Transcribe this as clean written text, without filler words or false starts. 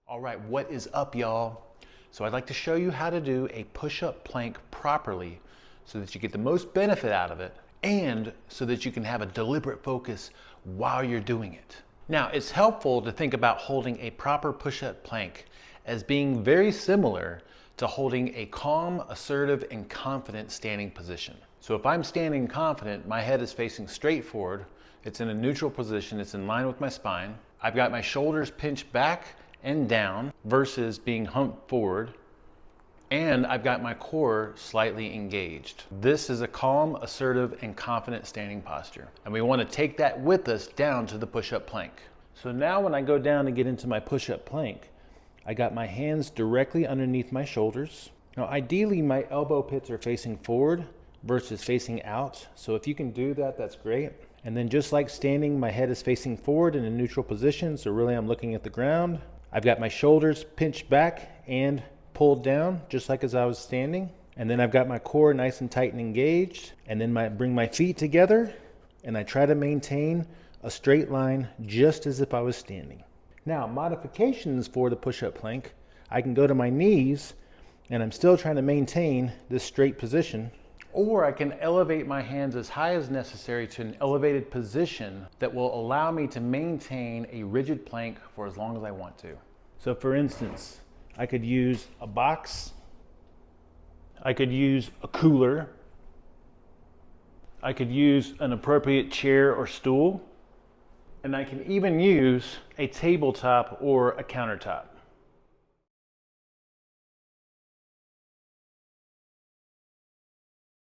All right, what is up, y'all? So I'd like to show you how to do a push-up plank properly so that you get the most benefit out of it and so that you can have a deliberate focus while you're doing it. Now, it's helpful to think about holding a proper push-up plank as being very similar to holding a calm, assertive, and confident standing position. So if I'm standing confident, my head is facing straight forward, it's in a neutral position, it's in line with my spine. I've got my shoulders pinched back and down versus being humped forward, and I've got my core slightly engaged. This is a calm, assertive, and confident standing posture. And we want to take that with us down to the push-up plank. So now when I go down to get into my push-up plank, I got my hands directly underneath my shoulders. Now ideally my elbow pits are facing forward versus facing out. So if you can do that, that's great. And then just like standing, my head is facing forward in a neutral position. So really I'm looking at the ground. I've got my shoulders pinched back and pulled down, just like as I was standing. And then I've got my core nice and tight and engaged. And then bring my feet together, and I try to maintain a straight line just as if I was standing. Now, modifications for the push-up plank, I can go to my knees, and I'm still trying to maintain this straight position. Or I can elevate my hands as high as necessary to an elevated position that will allow me to maintain a rigid plank for as long as I want to. So for instance, I could use a box, I could use a cooler, I could use an appropriate chair or stool, and I can even use a tabletop or a countertop.